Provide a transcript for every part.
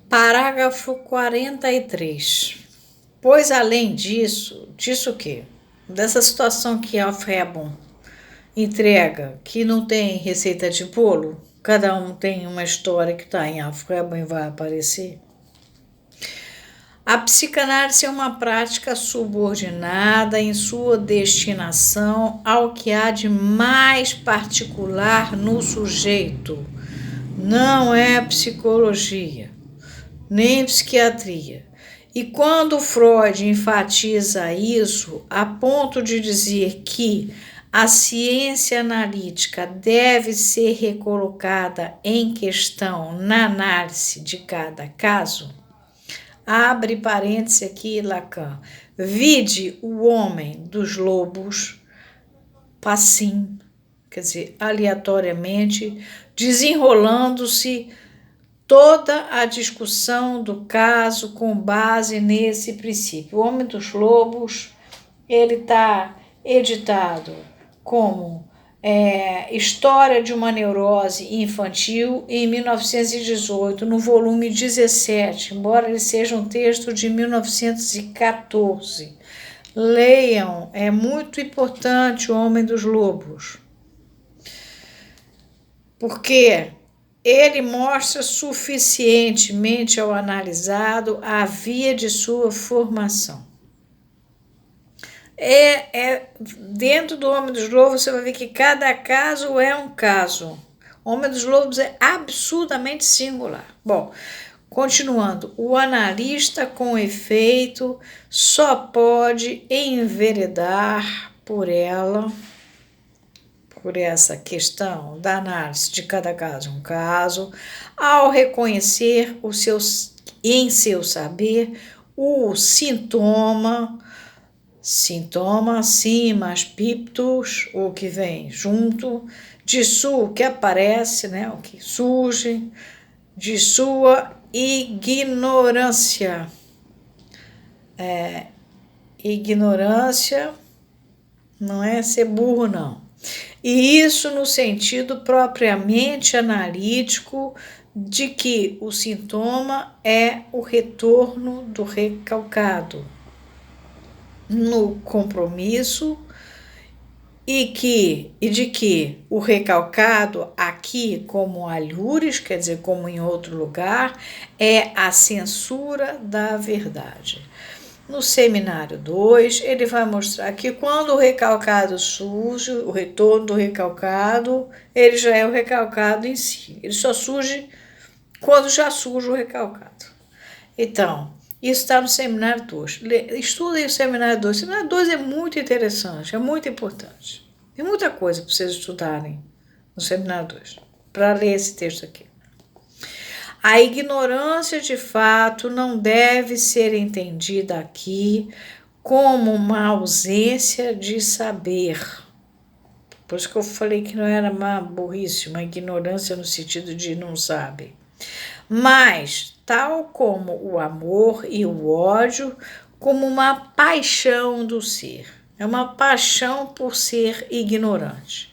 Parágrafo 43. Pois além disso o quê? Dessa situação que a Febon entrega, que não tem receita de bolo, cada um tem uma história que está em Febon e vai aparecer. A psicanálise é uma prática subordinada em sua destinação ao que há de mais particular no sujeito. Não é psicologia, nem psiquiatria. E quando Freud enfatiza isso, a ponto de dizer que a ciência analítica deve ser recolocada em questão na análise de cada caso, abre parênteses aqui, Lacan, vide o homem dos lobos, passim, quer dizer, aleatoriamente, desenrolando-se toda a discussão do caso com base nesse princípio. O Homem dos Lobos, ele está editado como História de uma Neurose Infantil em 1918, no volume 17, embora ele seja um texto de 1914. Leiam, é muito importante O Homem dos Lobos, porque ele mostra suficientemente ao analisado a via de sua formação. Dentro do Homem dos Lobos, você vai ver que cada caso é um caso. O Homem dos Lobos é absurdamente singular. Bom, continuando, o analista, com efeito, só pode enveredar por essa questão da análise de cada caso um caso, ao reconhecer em seu saber o sintoma, sim, mas pictus, o que vem junto, o que aparece, né, o que surge, de sua ignorância. Ignorância não é ser burro, não. E isso no sentido propriamente analítico de que o sintoma é o retorno do recalcado no compromisso e de que o recalcado aqui, como alhures, quer dizer, como em outro lugar, é a censura da verdade. No seminário 2, ele vai mostrar que quando o recalcado surge, o retorno do recalcado, ele já é o recalcado em si. Ele só surge quando já surge o recalcado. Então, isso está no seminário 2. Estudem o seminário 2. O seminário 2 é muito interessante, é muito importante. Tem muita coisa para vocês estudarem no seminário 2, para ler esse texto aqui. A ignorância, de fato, não deve ser entendida aqui como uma ausência de saber. Por isso que eu falei que não era uma burrice, uma ignorância no sentido de não sabe. Mas, tal como o amor e o ódio, como uma paixão do ser. É uma paixão por ser ignorante.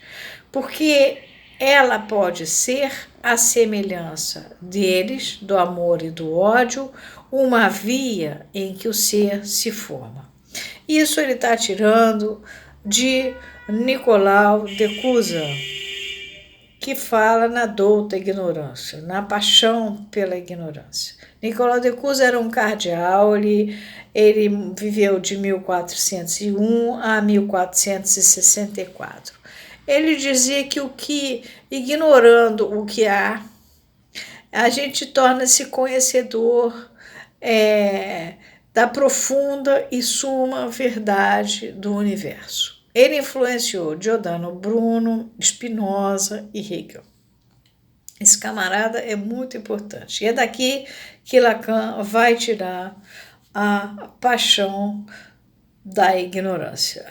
Porque ela pode ser a semelhança deles, do amor e do ódio, uma via em que o ser se forma. Isso ele está tirando de Nicolau de Cusa, que fala na dor da ignorância, na paixão pela ignorância. Nicolau de Cusa era um cardeal, ele viveu de 1401 a 1464. Ele dizia que ignorando o que há, a gente torna-se conhecedor da profunda e suma verdade do universo. Ele influenciou Giordano Bruno, Spinoza e Hegel. Esse camarada é muito importante. E é daqui que Lacan vai tirar a paixão da ignorância.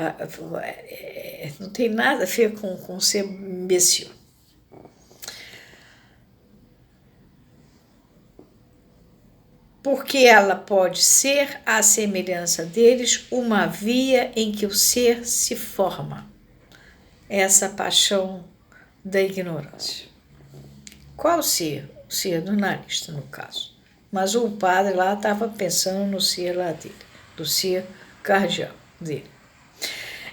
Não tem nada a ver com ser imbecil. Porque ela pode ser, à semelhança deles, uma via em que o ser se forma. Essa paixão da ignorância. Qual ser? O ser do analista, no caso. mas o padre lá estava pensando no ser lá dele, do ser cardeal dele.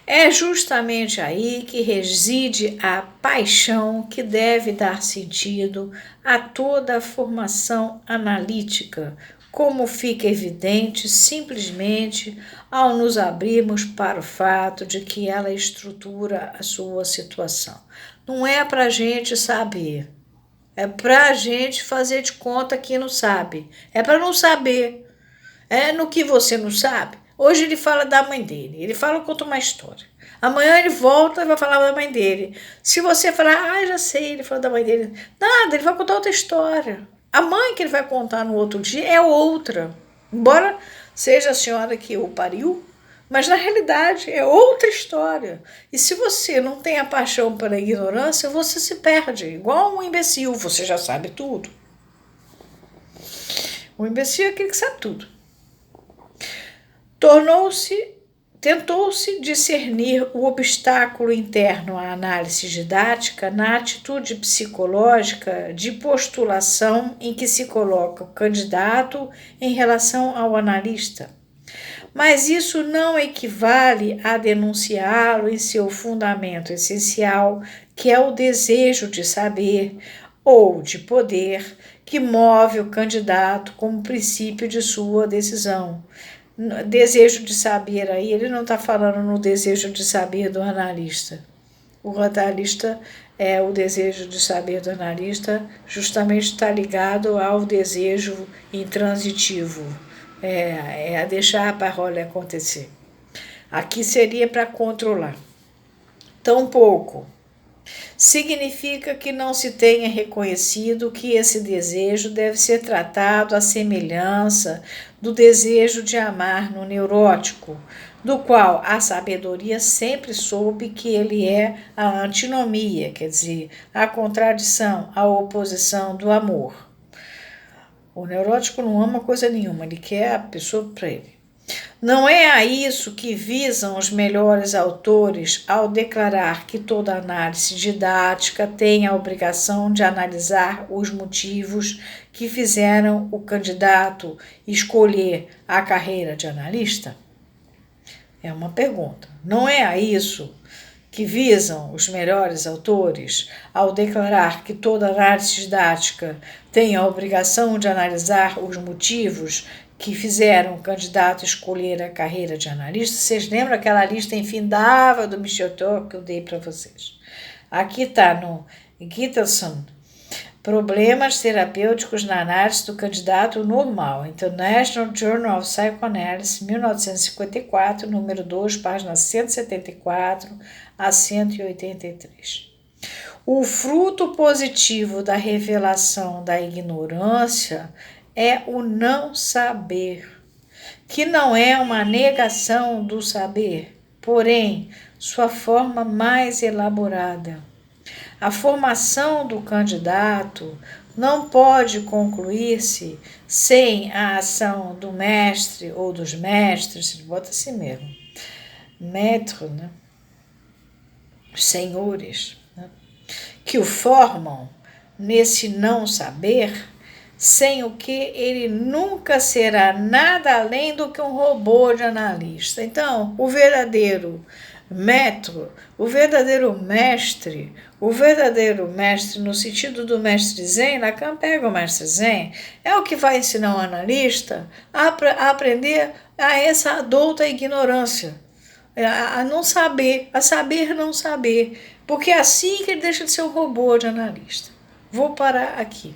É justamente aí que reside a paixão que deve dar sentido a toda a formação analítica, como fica evidente simplesmente ao nos abrirmos para o fato de que ela estrutura a sua situação. Não é para a gente saber, é para a gente fazer de conta que não sabe, é para não saber. É no que você não sabe. Hoje ele fala da mãe dele, ele conta uma história. Amanhã ele volta e vai falar da mãe dele. Se você falar, já sei, ele falou da mãe dele. Nada, ele vai contar outra história. A mãe que ele vai contar no outro dia é outra. Embora seja a senhora que o pariu, mas na realidade é outra história. E se você não tem a paixão pela ignorância, você se perde. Igual um imbecil, você já sabe tudo. O imbecil é aquele que sabe tudo. Tentou-se discernir o obstáculo interno à análise didática na atitude psicológica de postulação em que se coloca o candidato em relação ao analista. Mas isso não equivale a denunciá-lo em seu fundamento essencial, que é o desejo de saber ou de poder que move o candidato como princípio de sua decisão. Desejo de saber aí, ele não está falando no desejo de saber do analista. O analista o desejo de saber do analista justamente está ligado ao desejo intransitivo, a deixar a parole acontecer. Aqui seria para controlar. Tampouco significa que não se tenha reconhecido que esse desejo deve ser tratado à semelhança do desejo de amar no neurótico, do qual a sabedoria sempre soube que ele é a antinomia, quer dizer, a contradição, a oposição do amor. O neurótico não ama coisa nenhuma, ele quer a pessoa para ele. Não é a isso que visam os melhores autores ao declarar que toda análise didática tem a obrigação de analisar os motivos que fizeram o candidato escolher a carreira de analista? É uma pergunta. Não é a isso que visam os melhores autores ao declarar que toda análise didática tem a obrigação de analisar os motivos que fizeram o candidato escolher a carreira de analista? Vocês lembram aquela lista infindável do Michel Thor que eu dei para vocês? Aqui está no Gittelson, Problemas Terapêuticos na Análise do Candidato Normal, International Journal of Psychoanalysis, 1954, número 2, páginas 174 a 183. O fruto positivo da revelação da ignorância é o não saber, que não é uma negação do saber, porém, sua forma mais elaborada. A formação do candidato não pode concluir-se sem a ação do mestre ou dos mestres, bota assim mesmo, maître, né? Os senhores, né? Que o formam nesse não saber, sem o que ele nunca será nada além do que um robô de analista. Então, o verdadeiro maître, o verdadeiro mestre no sentido do mestre Zen, Lacan pega o mestre Zen, é o que vai ensinar o analista a aprender a essa adulta ignorância, a não saber, a saber não saber, porque é assim que ele deixa de ser um robô de analista. Vou parar aqui.